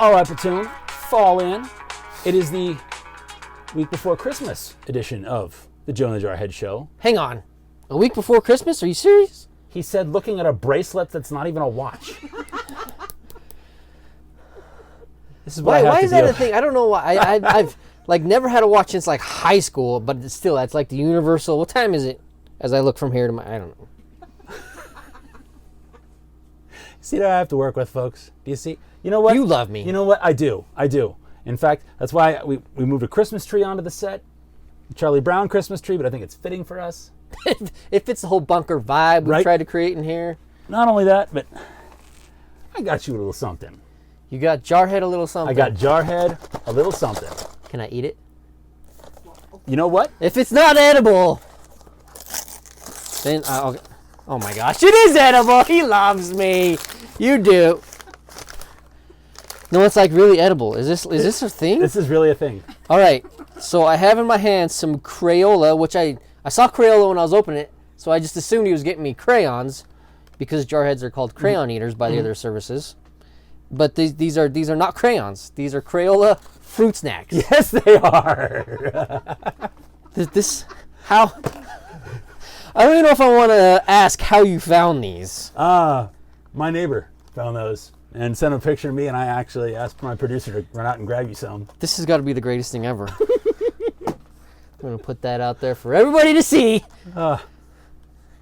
All right, Platoon, fall in. It is the week before Christmas edition of the Joe and the Jarhead Show. Hang on. A week before Christmas? Are you serious? He said looking at a bracelet that's not even a watch. This is what Why is that a thing? I don't know why. I've like never had a watch since like high school, but it's still, that's like the universal. What time is it? As I look from here to my, I don't know. See what I have to work with, folks? Do you see? You know what? You love me. You know what? I do. In fact, that's why we moved a Christmas tree onto the set. Charlie Brown Christmas tree, but I think it's fitting for us. It fits the whole bunker vibe we Right? tried to create in here. Not only that, but I got you a little something. You got Jarhead a little something. I got Jarhead a little something. Can I eat it? You know what? If it's not edible, then okay. Oh my gosh, it is edible. He loves me. You do. No, it's like really edible. Is this a thing? This is really a thing. All right. So I have in my hand some Crayola, which I saw Crayola when I was opening it, so I just assumed he was getting me crayons because Jarheads are called crayon eaters by the other services. But these are not crayons. These are Crayola fruit snacks. Yes, they are. How? I don't even know if I want to ask how you found these. My neighbor found those and sent a picture of me, and I actually asked my producer to run out and grab you some. This has got to be the greatest thing ever. I'm going to put that out there for everybody to see. We're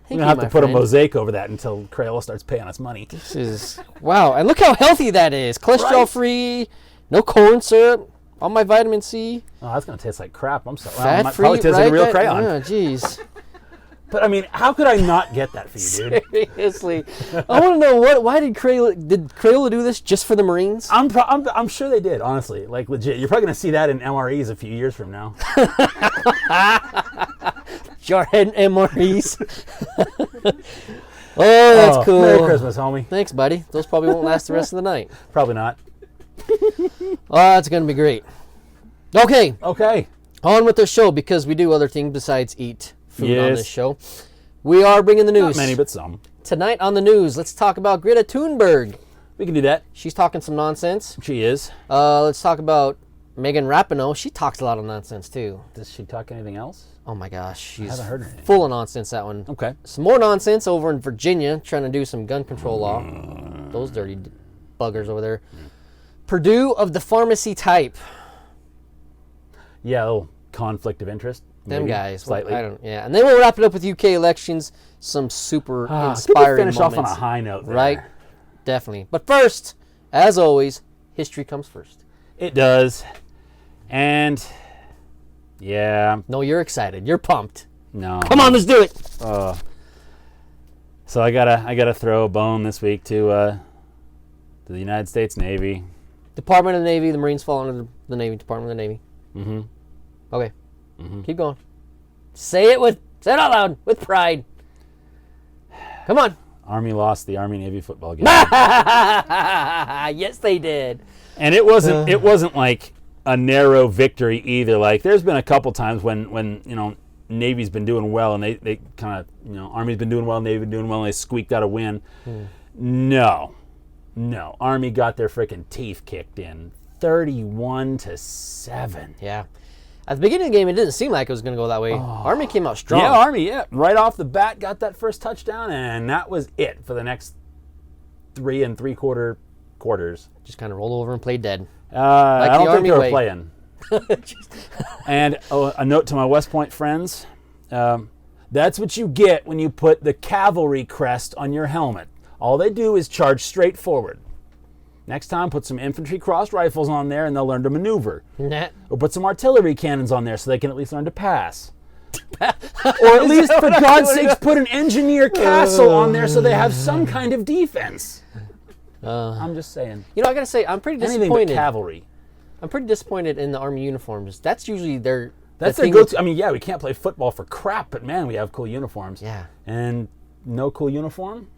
going to have to put a mosaic over that until Crayola starts paying us money. This is, wow, and look how healthy that is. Cholesterol-free, no corn syrup, all my vitamin C. Oh, that's going to taste like crap. I'm sorry. Fat-free, probably tastes like a real crayon. Oh, jeez. But, I mean, how could I not get that for you, dude? Seriously. I want to know, why did Crayola do this just for the Marines? I'm sure they did, honestly. Like, legit. You're probably going to see that in MREs a few years from now. Jarhead MREs. Oh, that's cool. Merry Christmas, homie. Thanks, buddy. Those probably won't last the rest of the night. Probably not. Oh, it's going to be great. Okay. On with the show, because we do other things besides eat food on this show. We are bringing the news. Not many, but some. Tonight on the news, let's talk about Greta Thunberg. We can do that. She's talking some nonsense. She is. Let's talk about Megan Rapinoe. She talks a lot of nonsense, too. Does she talk anything else? Oh, my gosh. She's haven't heard anything. full of nonsense, that one. Okay. Some more nonsense over in Virginia, trying to do some gun control law. Those dirty buggers over there. Purdue of the pharmacy type. Yeah, a little conflict of interest. Them maybe, guys. Slightly. Yeah. And then we'll wrap it up with UK elections. Some super inspiring finish moments. off on a high note there. Right? Definitely. But first, as always, history comes first. It does. And, yeah. No, you're excited. You're pumped. No. Come on, let's do it. So I gotta throw a bone this week to the United States Navy. Department of the Navy. The Marines fall under the Navy. Department of the Navy. Mm-hmm. Okay. Mm-hmm. Keep going. Say it out loud with pride. Come on. Army lost the Army-Navy football game. Yes, they did. And it wasn't like a narrow victory either. Like, there's been a couple times when you know, Navy's been doing well and they kind of, you know, Army's been doing well, Navy's been doing well, and they squeaked out a win. No. Army got their freaking teeth kicked in. 31-7. Yeah. At the beginning of the game, it didn't seem like it was going to go that way. Army came out strong. Yeah, Army, right off the bat, got that first touchdown, and that was it for the next 3 3/4 quarters. Just kind of rolled over and played dead. I don't think they were way. playing. And a note to my West Point friends, that's what you get when you put the cavalry crest on your helmet. All they do is charge straight forward. Next time, put some infantry crossed rifles on there and they'll learn to maneuver. Nah. Or put some artillery cannons on there so they can at least learn to pass. Or at least, for God's sakes, put an engineer castle on there so they have some kind of defense. I'm just saying. You know, I got to say, I'm pretty disappointed. Anything but cavalry. I'm pretty disappointed in the Army uniforms. That's usually their go-to. I mean, yeah, we can't play football for crap, but man, we have cool uniforms. Yeah. And no cool uniform,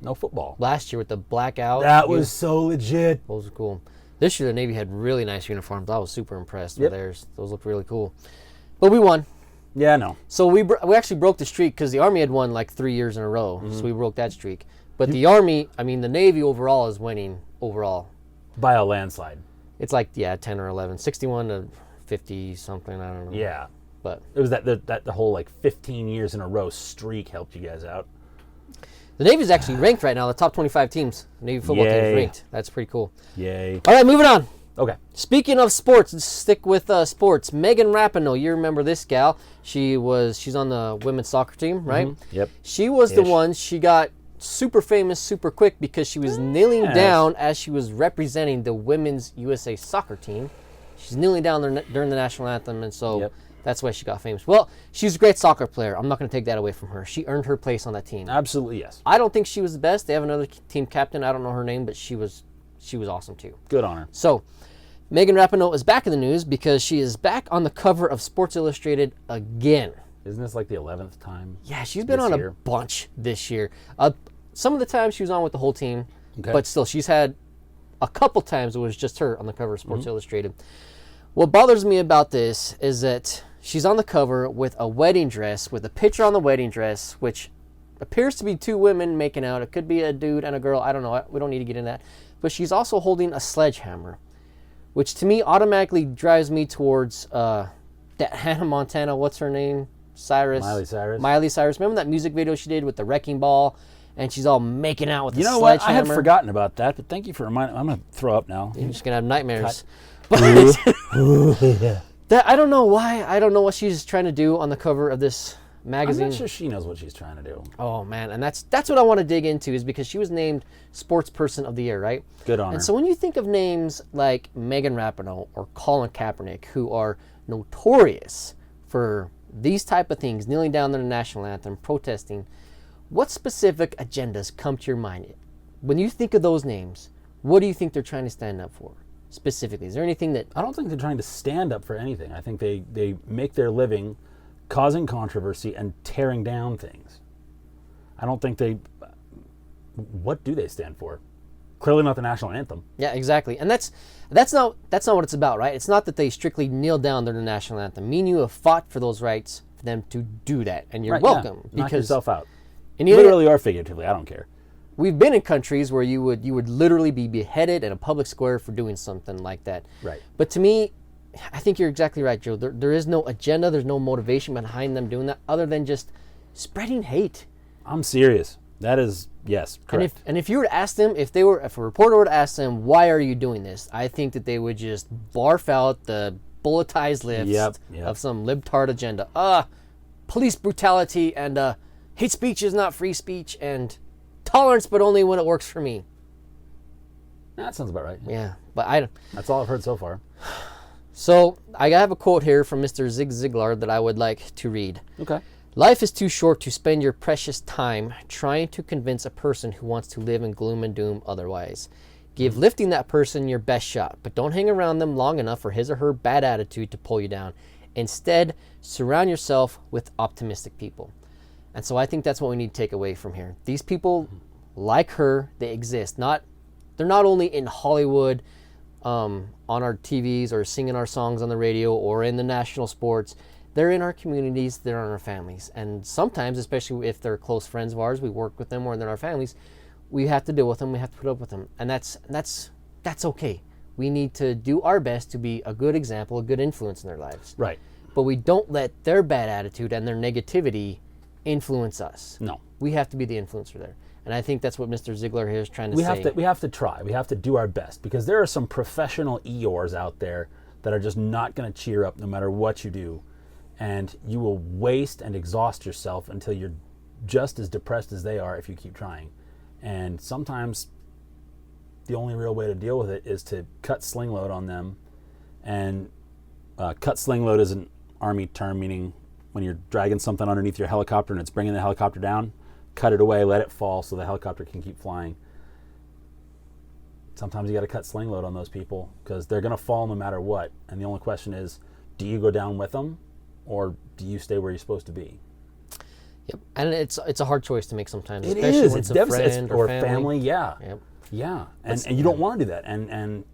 no football. Last year with the blackout. That was so legit. Those were cool. This year the Navy had really nice uniforms. I was super impressed with theirs. Those looked really cool. But we won. Yeah, I know. So we actually broke the streak because the Army had won like 3 years in a row. So we broke that streak. But the Army, I mean the Navy overall is winning overall. By a landslide. It's like 10 or 11, 61 to 50 something. I don't know. Yeah. But it was that the whole like 15 years in a row streak helped you guys out. The Navy's actually ranked right now. The top 25 teams. The Navy football team is ranked. That's pretty cool. Yay. All right, moving on. Okay. Speaking of sports, let's stick with sports. Megan Rapinoe, you remember this gal? She's on the women's soccer team, right? Mm-hmm. Yep. She was the one. She got super famous super quick because she was kneeling down as she was representing the women's USA soccer team. She's kneeling down during the national anthem, and so that's why she got famous. Well, she's a great soccer player. I'm not going to take that away from her. She earned her place on that team. Absolutely, yes. I don't think she was the best. They have another team captain. I don't know her name, but she was awesome too. Good on her. So, Megan Rapinoe is back in the news because she is back on the cover of Sports Illustrated again. Isn't this like the 11th time? Yeah, she's been on a bunch this year. Some of the times she was on with the whole team, but still, she's had a couple times it was just her on the cover of Sports Illustrated. What bothers me about this is that she's on the cover with a wedding dress, with a picture on the wedding dress, which appears to be two women making out. It could be a dude and a girl. I don't know. We don't need to get into that. But she's also holding a sledgehammer, which to me automatically drives me towards that Hannah Montana, what's her name? Miley Cyrus. Miley Cyrus. Remember that music video she did with the wrecking ball? And she's all making out with the sledgehammer. You know what? I had forgotten about that, but thank you for reminding me. I'm going to throw up now. You're just going to have nightmares. But I don't know why. I don't know what she's trying to do on the cover of this magazine. I'm not sure she knows what she's trying to do. Oh, man. And that's what I want to dig into is because she was named Sports Person of the Year, right? Good on her. And so when you think of names like Megan Rapinoe or Colin Kaepernick, who are notorious for these type of things, kneeling down to the national anthem, protesting, what specific agendas come to your mind? When you think of those names, what do you think they're trying to stand up for specifically? Is there anything that... I don't think they're trying to stand up for anything. I think they make their living causing controversy and tearing down things. I don't think they... What do they stand for? Clearly not the national anthem. Yeah, exactly. And that's not what it's about, right? It's not that they strictly kneel down to the national anthem. Me and you have fought for those rights for them to do that, and you're welcome. Yeah. Knock yourself out. And literally or figuratively, I don't care. We've been in countries where you would literally be beheaded in a public square for doing something like that. Right. But to me, I think you're exactly right, Joe. There is no agenda. There's no motivation behind them doing that other than just spreading hate. I'm serious. That is, yes, correct. And if you were to ask them, if a reporter were to ask them, why are you doing this? I think that they would just barf out the bulletized list of some libtard agenda. Police brutality and hate speech is not free speech and tolerance, but only when it works for me. That sounds about right. Yeah, but that's all I've heard so far. So I have a quote here from Mr. Zig Ziglar that I would like to read. Okay. Life is too short to spend your precious time trying to convince a person who wants to live in gloom and doom otherwise. Give lifting that person your best shot, but don't hang around them long enough for his or her bad attitude to pull you down. Instead, surround yourself with optimistic people. And so I think that's what we need to take away from here. These people, like her, they exist. They're not only in Hollywood, on our TVs or singing our songs on the radio or in the national sports. They're in our communities, they're in our families. And sometimes, especially if they're close friends of ours, we work with them or they're in our families, we have to deal with them, we have to put up with them. And that's okay. We need to do our best to be a good example, a good influence in their lives. Right. But we don't let their bad attitude and their negativity influence us. No. We have to be the influencer there. And I think that's what Mr. Ziegler here is trying to say. We have to try. We have to do our best because there are some professional Eeyores out there that are just not going to cheer up no matter what you do. And you will waste and exhaust yourself until you're just as depressed as they are if you keep trying. And sometimes the only real way to deal with it is to cut sling load on them. And cut sling load is an Army term meaning when you're dragging something underneath your helicopter and it's bringing the helicopter down, cut it away, let it fall so the helicopter can keep flying. Sometimes you got to cut sling load on those people because they're going to fall no matter what. And the only question is, do you go down with them or do you stay where you're supposed to be? Yep. And it's a hard choice to make sometimes. It especially is. When It's a devastating. friend Or family. family, yeah. Yep. Yeah. And you don't want to do that. And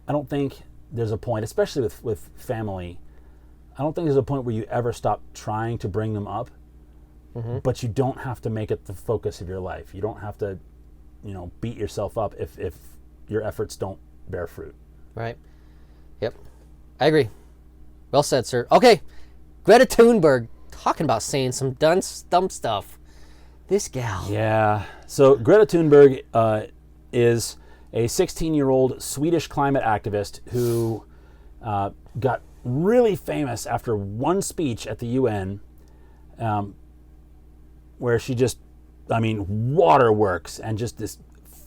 I don't think there's a point, especially with family, I don't think there's a point where you ever stop trying to bring them up, but you don't have to make it the focus of your life. You don't have to, beat yourself up if your efforts don't bear fruit. Right. Yep. I agree. Well said, sir. Okay. Greta Thunberg, talking about saying some dumb stuff. This gal. Yeah. So Greta Thunberg is a 16-year-old Swedish climate activist who got really famous after one speech at the UN where she just, waterworks and just this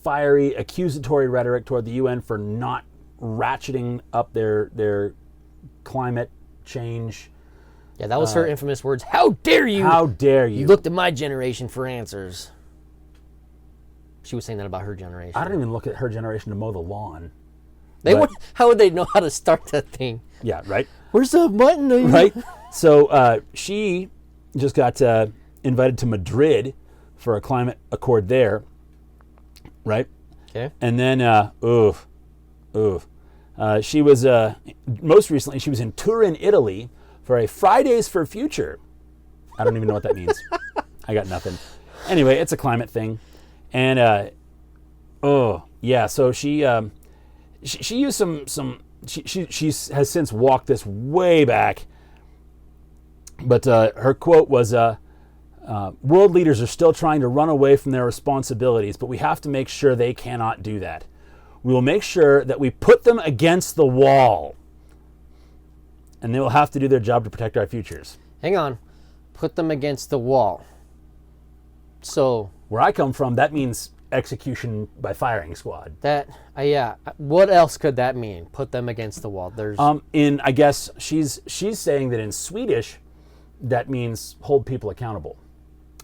fiery accusatory rhetoric toward the UN for not ratcheting up their climate change. Yeah, that was her infamous words. How dare you? How dare you? You looked at my generation for answers. She was saying that about her generation. I don't even look at her generation to mow the lawn. How would they know how to start that thing? Yeah, right? Where's the button? Right? So she just got invited to Madrid for a climate accord there, right? Okay. And then, she was, most recently, she was in Turin, Italy for a Fridays for Future. I don't even know what that means. I got nothing. Anyway, it's a climate thing. And, so she used she has since walked this way back. But her quote was, world leaders are still trying to run away from their responsibilities, but we have to make sure they cannot do that. We will make sure that we put them against the wall. And they will have to do their job to protect our futures. Hang on. Put them against the wall. So... Where I come from, that means execution by firing squad. That, yeah. What else could that mean? Put them against the wall. There's... I guess she's saying that in Swedish, that means hold people accountable.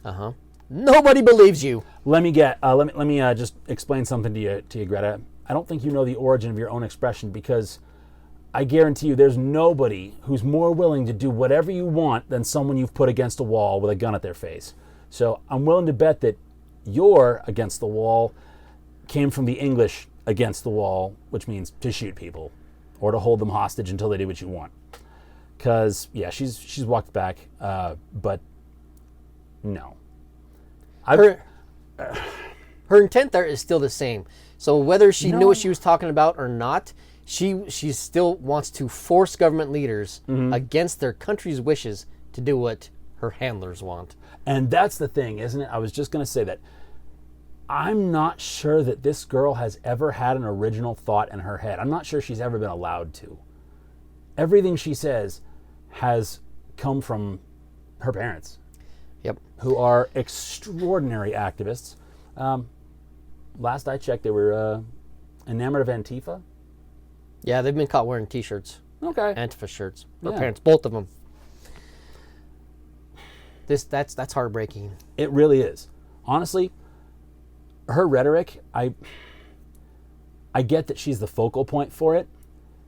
Uh-huh. Nobody believes you. Let me just explain something to you, Greta. I don't think you know the origin of your own expression, because I guarantee you there's nobody who's more willing to do whatever you want than someone you've put against a wall with a gun at their face. So I'm willing to bet that your against the wall came from the English against the wall, which means to shoot people or to hold them hostage until they do what you want. Because, yeah, she's walked back, but no. Her intent there is still the same. So whether she knew what she was talking about or not, she still wants to force government leaders against their country's wishes to do what her handlers want. And that's the thing, isn't it? I was just going to say that I'm not sure that this girl has ever had an original thought in her head. I'm not sure she's ever been allowed to. Everything she says has come from her parents. Yep. Who are extraordinary activists. Last I checked, they were enamored of Antifa. Yeah, they've been caught wearing T-shirts. Okay. Antifa shirts. Her Yeah. parents, both of them. That's heartbreaking. It really is. Honestly, her rhetoric, I get that she's the focal point for it,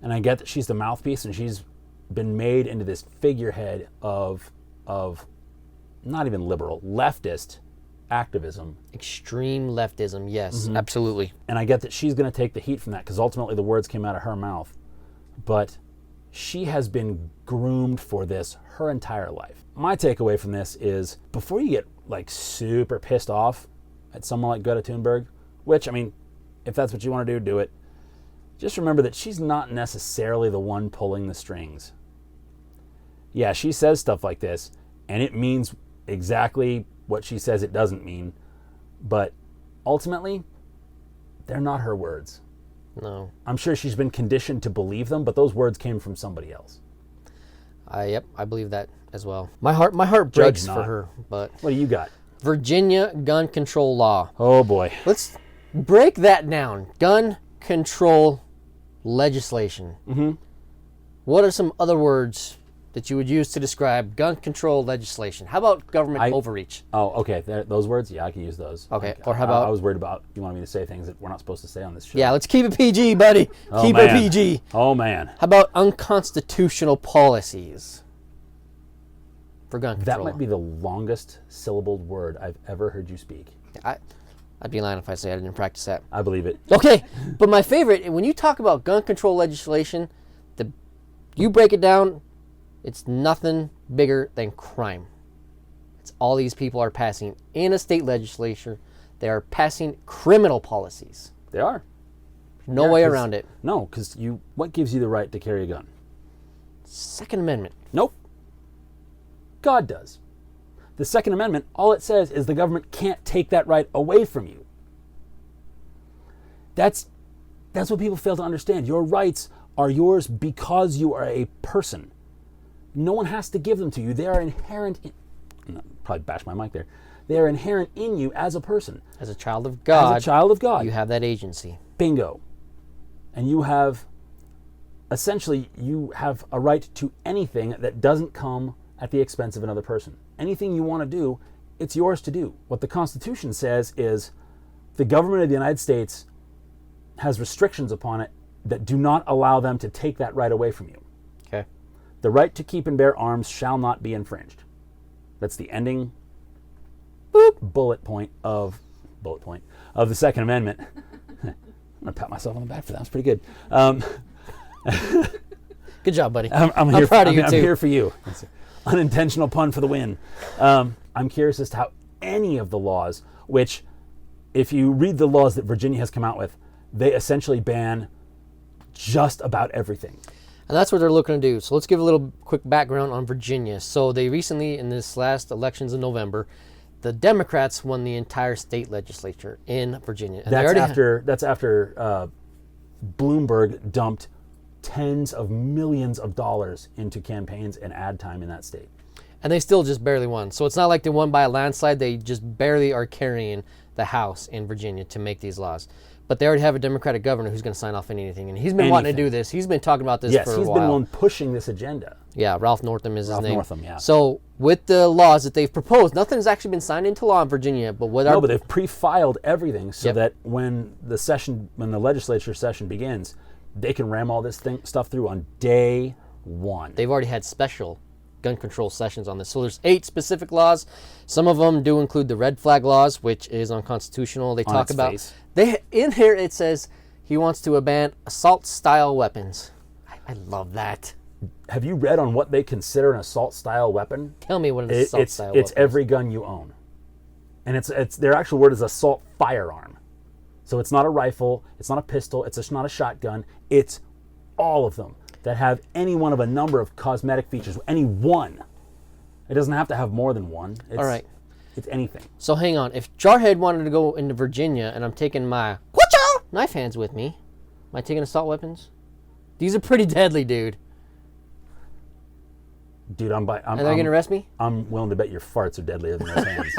and I get that she's the mouthpiece, and she's been made into this figurehead of not even liberal, leftist activism. Extreme leftism, yes, absolutely. And I get that she's going to take the heat from that, because ultimately the words came out of her mouth. But she has been groomed for this her entire life. My takeaway from this is, before you get like super pissed off at someone like Greta Thunberg, which, I mean, if that's what you want to do it. Just remember that she's not necessarily the one pulling the strings. Yeah, she says stuff like this, and it means exactly what she says it doesn't mean, but ultimately, they're not her words. No. I'm sure she's been conditioned to believe them, but those words came from somebody else. Yep, I believe that as well. My heart breaks Judge for not. her, but What do you got? Virginia gun control law. Oh boy. Let's break that down. Gun control legislation. Mm-hmm. What are some other words that you would use to describe gun control legislation? How about government overreach? Oh, okay. Those words? Yeah, I can use those. Okay, or how about... I was worried about you wanted me to say things that we're not supposed to say on this show. Yeah, let's keep it PG, buddy. Oh, keep man. it PG. Oh, man. How about unconstitutional policies for gun control? That might be the longest syllabled word I've ever heard you speak. I'd be lying if I say I didn't practice that. I believe it. Okay, but my favorite, when you talk about gun control legislation, you break it down, it's nothing bigger than crime. It's all these people are passing in a state legislature. They are passing criminal policies. They are. No way around it. No, because what gives you the right to carry a gun? Second Amendment. Nope. God does. The Second Amendment, all it says is the government can't take that right away from you. That's what people fail to understand. Your rights are yours because you are a person. No one has to give them to you. They are inherent in, probably bash my mic there. They are inherent in you as a person. As a child of God. As a child of God. You have that agency. Bingo. And you have, essentially, you have a right to anything that doesn't come at the expense of another person. Anything you want to do, it's yours to do. What the Constitution says is the government of the United States has restrictions upon it that do not allow them to take that right away from you. Okay. The right to keep and bear arms shall not be infringed. That's the ending bullet point of the Second Amendment. I'm going to pat myself on the back for that. That's pretty good. Good job, buddy. I'm here, proud of you, I'm too. here for you. Unintentional pun for the win. I'm curious as to how any of the laws, which, if you read the laws that Virginia has come out with, they essentially ban just about everything. And that's what they're looking to do. So let's give a little quick background on Virginia. So they recently, in this last elections in November, the Democrats won the entire state legislature in Virginia. And that's after Bloomberg dumped tens of millions of dollars into campaigns and ad time in that state. And they still just barely won. So it's not like they won by a landslide. They just barely are carrying the House in Virginia to make these laws. But they already have a Democratic governor who's going to sign off on anything. And he's been wanting to do this. He's been talking about this for a while. Yes, he's been the one pushing this agenda. Yeah, Ralph Northam is his name. Ralph Northam, yeah. So with the laws that they've proposed, nothing has actually been signed into law in Virginia. But but they've pre-filed everything so that when the legislature session begins, they can ram all this stuff through on day one. They've already had special gun control sessions on this. So there's 8 specific laws. Some of them do include the red flag laws, which is unconstitutional. They talk about in here it says he wants to ban assault style weapons. I love that. Have you read on what they consider an assault style weapon? Tell me what an assault style weapon is. It's every gun you own. And it's their actual word is assault firearm. So it's not a rifle, it's not a pistol, it's not a shotgun, it's all of them that have any one of a number of cosmetic features, any one. It doesn't have to have more than one. All right. It's anything. So hang on. If Jarhead wanted to go into Virginia and I'm taking my knife hands with me, am I taking assault weapons? These are pretty deadly, dude. Dude, are they going to arrest me? I'm willing to bet your farts are deadlier than those hands.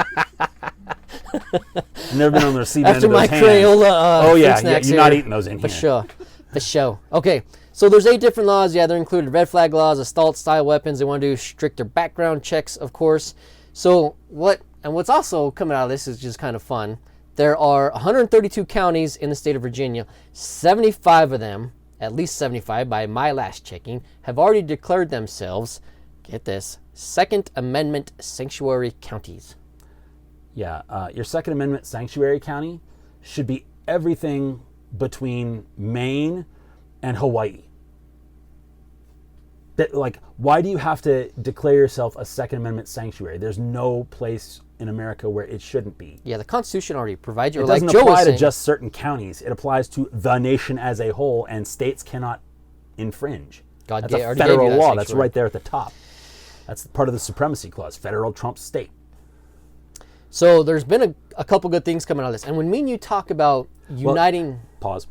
I've never been on the receiving end of those hands. After my Crayola oh yeah, you're not eating those in here. For sure. Okay, so there's 8 different laws. Yeah, they're included red flag laws, assault style weapons. They want to do stricter background checks, of course. So what's also coming out of this is just kind of fun. There are 132 counties in the state of Virginia. 75 of them, at least 75 by my last checking, have already declared themselves, get this, Second Amendment sanctuary counties. Yeah, your Second Amendment sanctuary county should be everything between Maine and Hawaii. Why do you have to declare yourself a Second Amendment sanctuary? There's no place in America where it shouldn't be. Yeah, the Constitution already provides you. It doesn't apply to just certain counties. It applies to the nation as a whole, and states cannot infringe. That's a federal law. That's right there at the top. That's part of the supremacy clause. Federal trumps state. So there's been a couple good things coming out of this. And when me and you talk about uniting... Pause.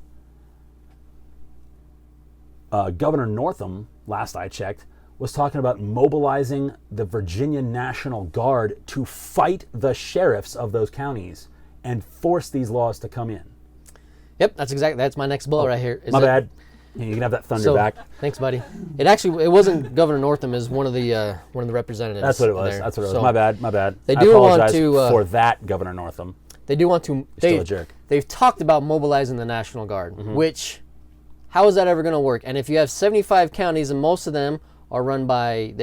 Governor Northam, last I checked, was talking about mobilizing the Virginia National Guard to fight the sheriffs of those counties and force these laws to come in. Yep, that's my next bullet right here. My bad. You can have that thunder back. Thanks, buddy. It wasn't Governor Northam. It was one of the representatives. That's what it was. That's what it was. My bad. They do want to for that, Governor Northam. They do want to. Still a jerk. They've talked about mobilizing the National Guard, which, how is that ever going to work? And if you have 75 counties and most of them are run by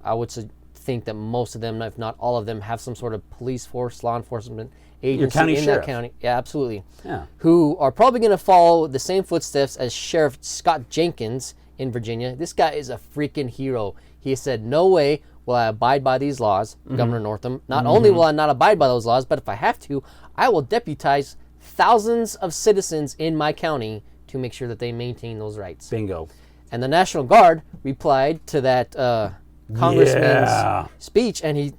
I would think that most of them, if not all of them, have some sort of police force, law enforcement agency in that county. Yeah, absolutely. Yeah. Who are probably going to follow the same footsteps as Sheriff Scott Jenkins in Virginia. This guy is a freaking hero. He said, no way will I abide by these laws, Governor Northam. Not only will I not abide by those laws, but if I have to, I will deputize thousands of citizens in my county to make sure that they maintain those rights. Bingo. And the National Guard replied to that congressman's speech, and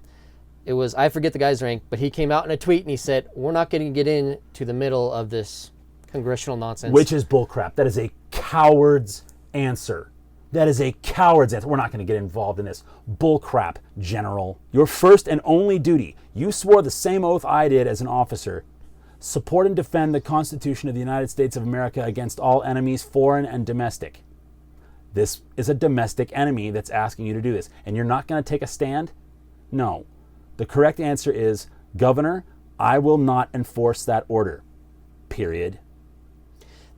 it was, I forget the guy's rank, but he came out in a tweet and he said, we're not going to get into the middle of this congressional nonsense. Which is bullcrap. That is a coward's answer. That is a coward's answer. We're not going to get involved in this. Bullcrap, General. Your first and only duty, you swore the same oath I did as an officer. Support and defend the Constitution of the United States of America against all enemies, foreign and domestic. This is a domestic enemy that's asking you to do this. And you're not going to take a stand? No. The correct answer is, Governor, I will not enforce that order. Period.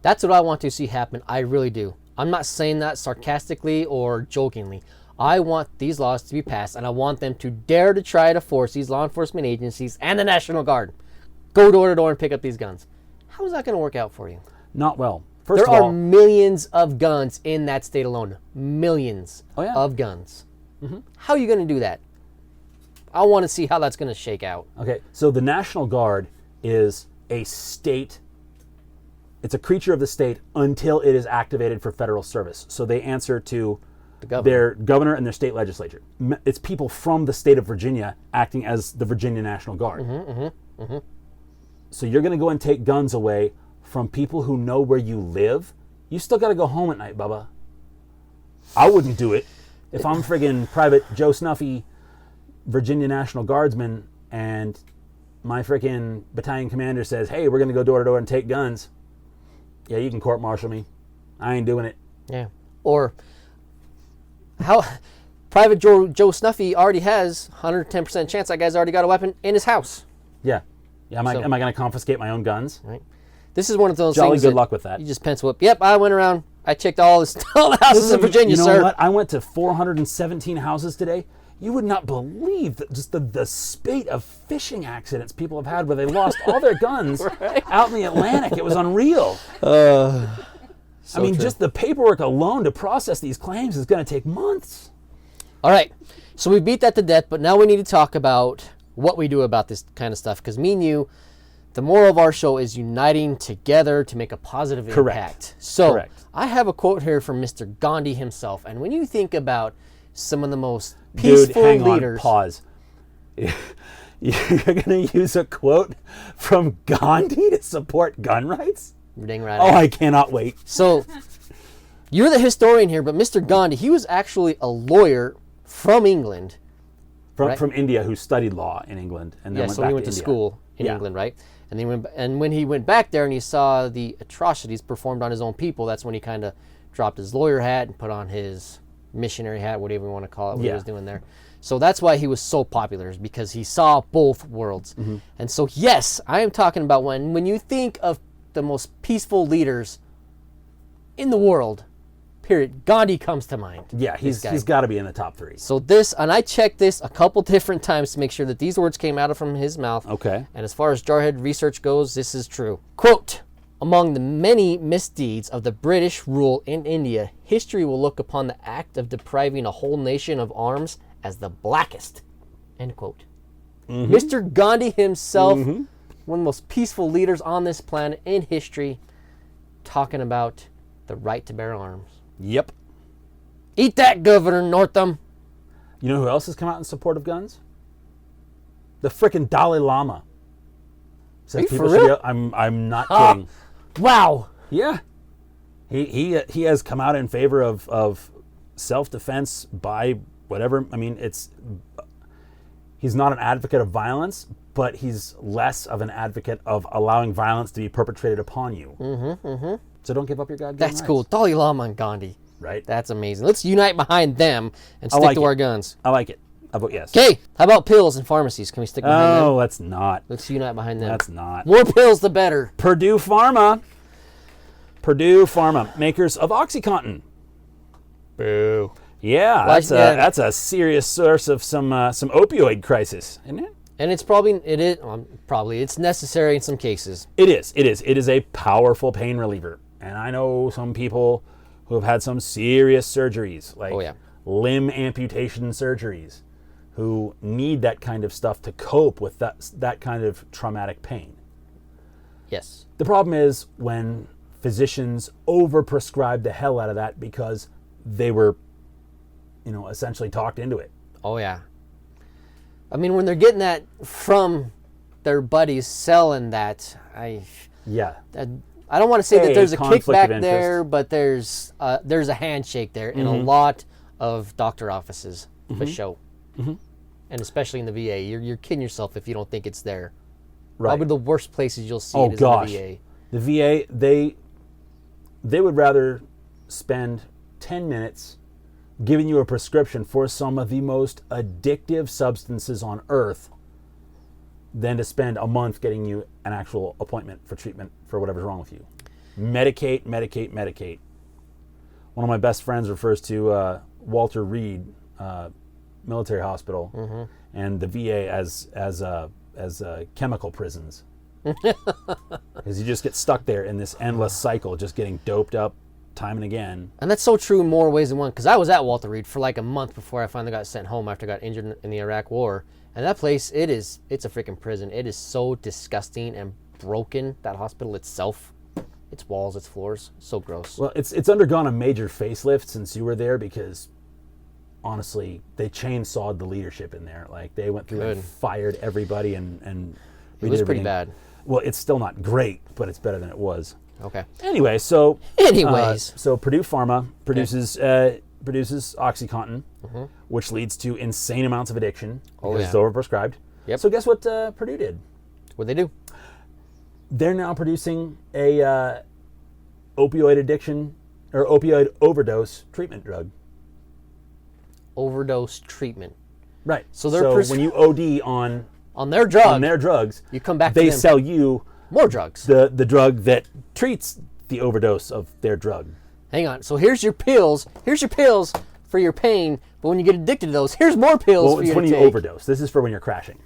That's what I want to see happen. I really do. I'm not saying that sarcastically or jokingly. I want these laws to be passed, and I want them to dare to try to force these law enforcement agencies and the National Guard go door to door and pick up these guns. How is that going to work out for you? Not well. There are millions of guns in that state alone. Millions of guns. Mm-hmm. How are you going to do that? I want to see how that's going to shake out. Okay, so the National Guard is a state. It's a creature of the state until it is activated for federal service. So they answer to their governor and their state legislature. It's people from the state of Virginia acting as the Virginia National Guard. So you're going to go and take guns away from people who know where you live. You still got to go home at night, Bubba. I wouldn't do it. If I'm friggin' Private Joe Snuffy, Virginia National Guardsman, and my frickin' battalion commander says, hey, we're going to go door to door and take guns. Yeah, you can court-martial me. I ain't doing it. Yeah. Or how Private Joe Snuffy already has 110% chance that guy's already got a weapon in his house. Yeah. Am I going to confiscate my own guns? Right. This is one of those Jolly things. Good luck with that. You just pencil up. Yep, I went around. I checked all the houses in Virginia, you know sir. What? I went to 417 houses today. You would not believe just the spate of fishing accidents people have had where they lost all their guns out in the Atlantic. It was unreal. Just the paperwork alone to process these claims is going to take months. All right. So we beat that to death, but now we need to talk about what we do about this kind of stuff. Because me and you, the moral of our show is uniting together to make a positive impact. So I have a quote here from Mr. Gandhi himself. And when you think about some of the most peaceful leaders. Pause. You're going to use a quote from Gandhi to support gun rights? You're dang right. Oh, I cannot wait. So you're the historian here, but Mr. Gandhi, he was actually a lawyer from England. From India, who studied law in England. And then he went to school in England, right? And when he went back there and he saw the atrocities performed on his own people, that's when he kind of dropped his lawyer hat and put on his missionary hat, whatever you want to call it, what he was doing there. So that's why he was so popular, is because he saw both worlds. Mm-hmm. And so, yes, I am talking about when you think of the most peaceful leaders in the world, period, Gandhi comes to mind. Yeah, he's got to be in the top 3. So this, and I checked this a couple different times to make sure that these words came out from his mouth. Okay. And as far as Jarhead research goes, this is true. Quote, among the many misdeeds of the British rule in India, history will look upon the act of depriving a whole nation of arms as the blackest. End quote. Mm-hmm. Mr. Gandhi himself, one of the most peaceful leaders on this planet in history, talking about the right to bear arms. Yep. Eat that, Governor Northam. You know who else has come out in support of guns? The frickin' Dalai Lama. Are you for real? I'm not kidding. Wow. Yeah. He has come out in favor of self-defense by whatever. I mean, he's not an advocate of violence, but he's less of an advocate of allowing violence to be perpetrated upon you. Mm-hmm, mm-hmm. So don't give up your goddamn rights. That's cool. Dalai Lama and Gandhi. Right. That's amazing. Let's unite behind them and stick to our guns. I like it. I vote yes. Okay. How about pills and pharmacies? Can we stick behind them? Oh, let's not. Let's unite behind them. Let's not. More pills, the better. Purdue Pharma, makers of Oxycontin. Boo. Yeah, that's a serious source of some opioid crisis, isn't it? And it's it's necessary in some cases. It is a powerful pain reliever. And I know some people who have had some serious surgeries, like limb amputation surgeries, who need that kind of stuff to cope with that kind of traumatic pain. Yes. The problem is when physicians overprescribed the hell out of that because they were, essentially talked into it. Oh, yeah. I mean, when they're getting that from their buddies selling that, I don't want to say that there's a kickback there, but there's a handshake there in a lot of doctor offices, for sure. Mm-hmm. And especially in the VA. You're kidding yourself if you don't think it's there. Right. Probably the worst places you'll see it is in the VA. The VA, they would rather spend 10 minutes giving you a prescription for some of the most addictive substances on earth than to spend a month getting you an actual appointment for treatment for whatever's wrong with you. Medicate, medicate, medicate. One of my best friends refers to Walter Reed Military Hospital and the VA as chemical prisons. Because you just get stuck there in this endless cycle, just getting doped up time and again. And that's so true in more ways than one, because I was at Walter Reed for like a month before I finally got sent home after I got injured in the Iraq War. And that place, it's a freaking prison. It is so disgusting and broken, that hospital itself. Its walls, its floors, so gross. Well, it's undergone a major facelift since you were there because, honestly, they chainsawed the leadership in there. Like, they went through and fired everybody and it was pretty bad. Well, it's still not great, but it's better than it was. Okay. Anyway, so Purdue Pharma produces Oxycontin, which leads to insane amounts of addiction because it's overprescribed. Yep. So guess what Purdue did? What'd they do? They're now producing a opioid addiction or opioid overdose treatment drug. Overdose treatment. Right. So when you OD on their drugs, you come back. They sell you more drugs. The drug that treats the overdose of their drug. Hang on. So here's your pills. Here's your pills for your pain. But when you get addicted to those, here's more pills for you to take. Well, it's when you overdose. This is for when you're crashing.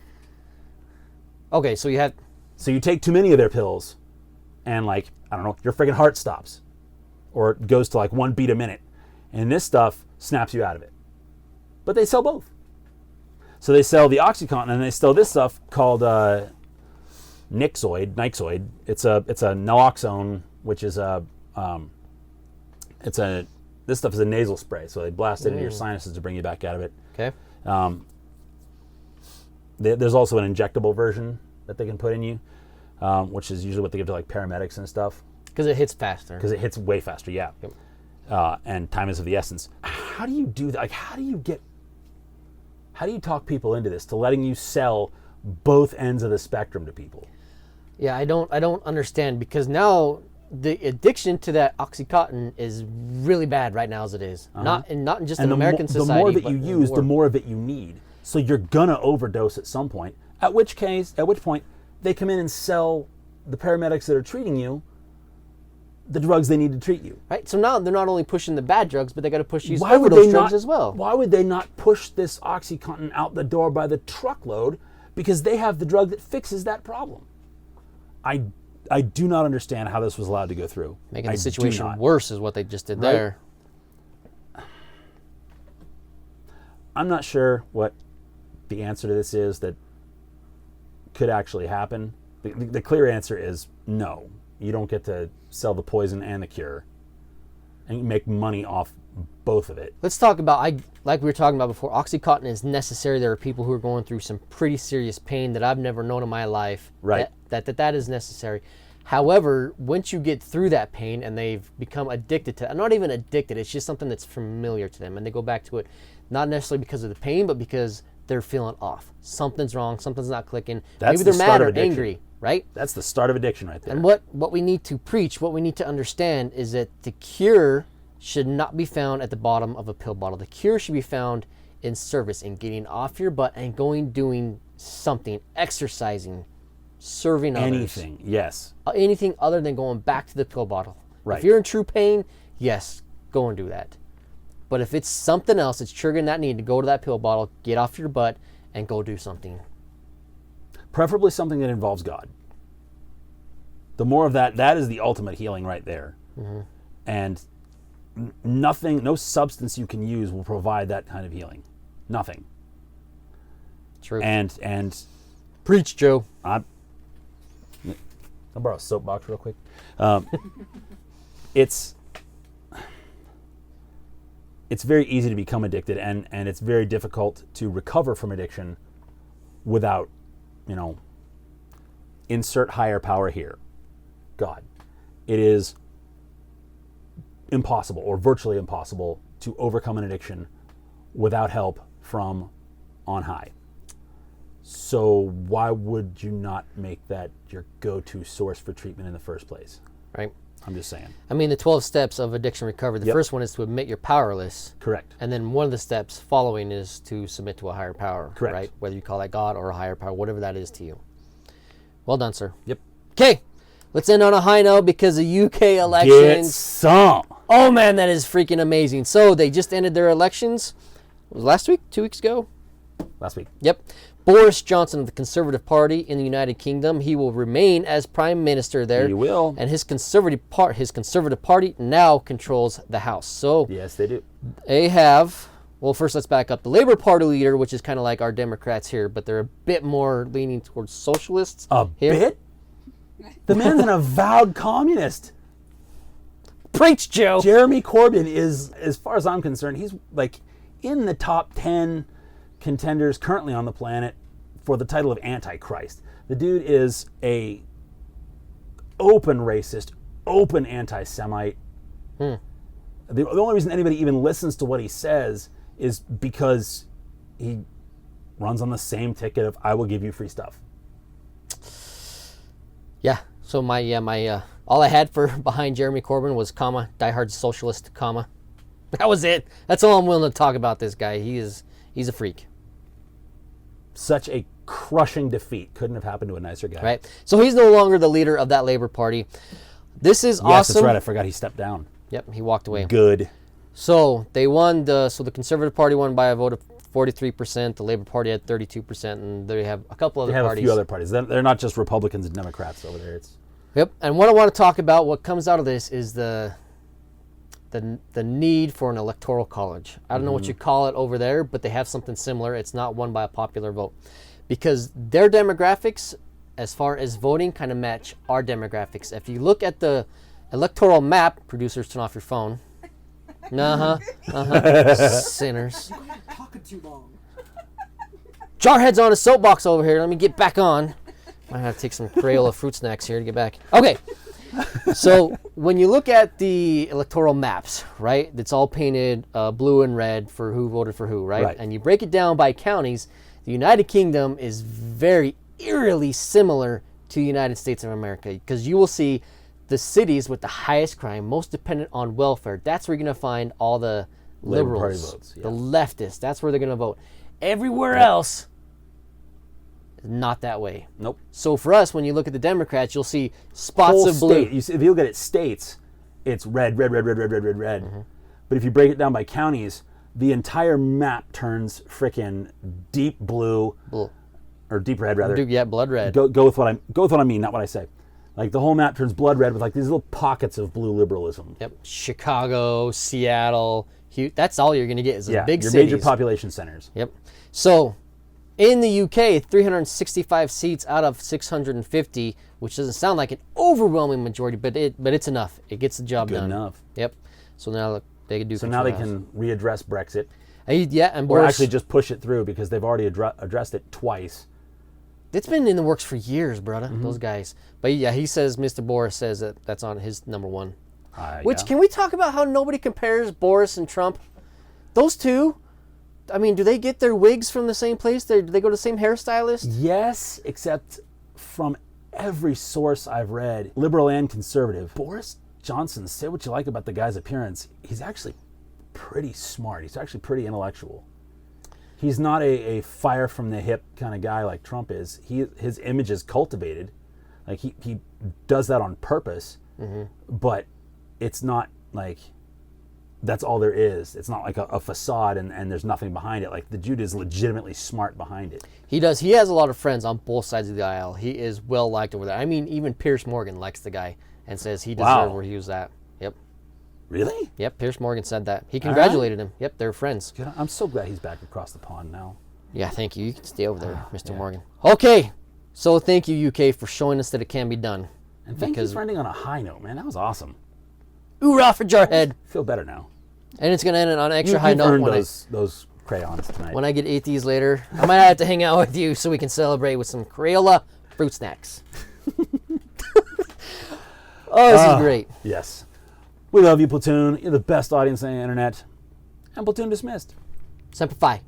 Okay, so you take too many of their pills, and your friggin' heart stops, or it goes to 1 beat a minute, and this stuff snaps you out of it. But they sell both. So they sell the Oxycontin, and they sell this stuff called Nixoid. It's a naloxone, which is this stuff is a nasal spray. So they blast it into your sinuses to bring you back out of it. Okay. There's also an injectable version that they can put in you, which is usually what they give to paramedics and stuff. Because it hits faster. Because it hits way faster, yeah. Yep. And time is of the essence. How do you do that? How do you talk people into this, to letting you sell both ends of the spectrum to people? Yeah, I don't understand, because now the addiction to that Oxycontin is really bad right now as it is. Not just in American society. The more that you use, the more of it you need. So you're gonna overdose at some point. At which point they come in and sell the paramedics that are treating you the drugs they need to treat you. Right. So now they're not only pushing the bad drugs, but they got to push these overdose drugs as well. Why would they not push this Oxycontin out the door by the truckload? Because they have the drug that fixes that problem. I do not understand how this was allowed to go through. Making the situation worse is what they just did there. I'm not sure what the answer to this is that could actually happen. The clear answer is no. You don't get to sell the poison and the cure and make money off both of it. Let's talk about, like we were talking about before, Oxycontin is necessary. There are people who are going through some pretty serious pain that I've never known in my life. Right. That is necessary. However, once you get through that pain and they've become addicted to it, not even addicted, it's just something that's familiar to them, and they go back to it, not necessarily because of the pain, but because they're feeling off. Something's wrong, something's not clicking. Maybe they're mad or angry, right? That's the start of addiction right there. And what we need to preach, what we need to understand is that the cure should not be found at the bottom of a pill bottle. The cure should be found in service, in getting off your butt and doing something, exercising, serving others. Anything, yes. Anything other than going back to the pill bottle. Right. If you're in true pain, yes, go and do that. But if it's something else that's triggering that need to go to that pill bottle, get off your butt and go do something. Preferably something that involves God. The more of that is the ultimate healing right there. Mm-hmm. And nothing, no substance you can use will provide that kind of healing. Nothing. True. And preach, Joe. I'll borrow a soapbox real quick. it's very easy to become addicted, and it's very difficult to recover from addiction without, insert higher power here, God. It is impossible, or virtually impossible, to overcome an addiction without help from on high. So why would you not make that your go-to source for treatment in the first place? Right. I'm just saying. I mean, the 12 steps of addiction recovery, the first one is to admit you're powerless. Correct. And then one of the steps following is to submit to a higher power. Correct. Right? Whether you call that God or a higher power, whatever that is to you. Well done, sir. Yep. Okay. Let's end on a high note because the UK Get elections. some. Oh, man, that is freaking amazing. So they just ended their elections. It was last week? 2 weeks ago? Last week. Yep. Boris Johnson of the Conservative Party in the United Kingdom. He will remain as Prime Minister there. He will. And his Conservative Party now controls the House. So Yes, they do. they have, well, first let's back up. The Labour Party leader, which is kind of like our Democrats here, but they're a bit more leaning towards socialists. A bit? The man's an avowed communist. Preach, Joe. Jeremy Corbyn is, as far as I'm concerned, he's like in the top 10 contenders currently on the planet for the title of Antichrist. The dude is a open racist, open anti-Semite. The only reason anybody even listens to what he says is because he runs on the same ticket of I will give you free stuff. Yeah. So my all I had for behind Jeremy Corbyn was diehard socialist, That was it. That's all I'm willing to talk about this guy. He's a freak. Such a crushing defeat. Couldn't have happened to a nicer guy. Right. So he's no longer the leader of that Labour Party. This is awesome. Yes, that's right. I forgot he stepped down. Yep, he walked away. Good. So they won. The Conservative Party won by a vote of 43%. The Labour Party had 32%, and they have a couple other They have parties. a few other parties. They're not just Republicans and Democrats over there. Yep. And what I want to talk about, what comes out of this, is the need for an electoral college. I don't know what you call it over there, but they have something similar. It's not won by a popular vote, because their demographics, as far as voting, kind of match our demographics. If you look at the electoral map, producers, turn off your phone. Sinners. Talking too long. Jarhead's on a soapbox over here. Let me get back on. Might have to take some Crayola fruit snacks here to get back. Okay. So when you look at the electoral maps, right, it's all painted blue and red for who voted for who, right? And you break it down by counties, the United Kingdom is very eerily similar to the United States of America, because you will see the cities with the highest crime, most dependent on welfare. That's where you're going to find all the Labour Party liberals, votes, the leftists. That's where they're going to vote. Everywhere else, not that way. Nope. So for us, when you look at the Democrats, you'll see spots Whole of blue. state. You see, if you look at it states, it's red. But if you break it down by counties, the entire map turns frickin' deep blue, or deep red rather. Yeah, blood red. Go with what I mean, not what I say. Like the whole map turns blood red with like these little pockets of blue liberalism. Yep. Chicago, Seattle, that's all you're going to get is Yeah, big your cities. major population centers. Yep. So in the UK, 365 seats out of 650, which doesn't sound like an overwhelming majority, but it's enough. It gets the job Good done. enough. Yep. So now they can do. So now they can readdress Brexit, Yeah, and or Boris, actually just push it through because they've already addressed it twice. it's been in the works for years, brother. Those guys. But yeah, Mr. Boris says that's on his number one. Which, Yeah. can we talk about how nobody compares Boris and Trump? Those two, I mean, do they get their wigs from the same place? Do they go to the same hairstylist? Yes, except from every source I've read, liberal and conservative, Boris Johnson, say what you like about the guy's appearance, he's actually pretty smart. He's actually pretty intellectual. He's not a fire from the hip kind of guy like Trump is. His image is cultivated. Like he does that on purpose, but it's not like that's all there is. It's not like a facade and there's nothing behind it. Like the dude is legitimately smart behind it. He does. He has a lot of friends on both sides of the aisle. He is well liked over there. I mean, even Pierce Morgan likes the guy and says he deserved where he was at. Yep. Really? Yep, Pierce Morgan said that. He congratulated him. Yep, they're friends. Good. I'm so glad he's back across the pond now. Yeah, thank you. You can stay over there, Mr. Morgan. Okay, so thank you, UK, for showing us that it can be done. And thank you for ending on a high note, man. That was awesome. Hoorah for Jarhead. Feel better now. And it's going to end on an extra high You've note earned when those crayons tonight. when I get 8 these later. I might have to hang out with you so we can celebrate with some Crayola fruit snacks. Oh, this is great. Yes. We love you, Platoon. You're the best audience on the internet. And Platoon dismissed. Semper Fi.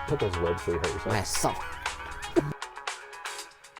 Put those away before you hurt yourself. Myself.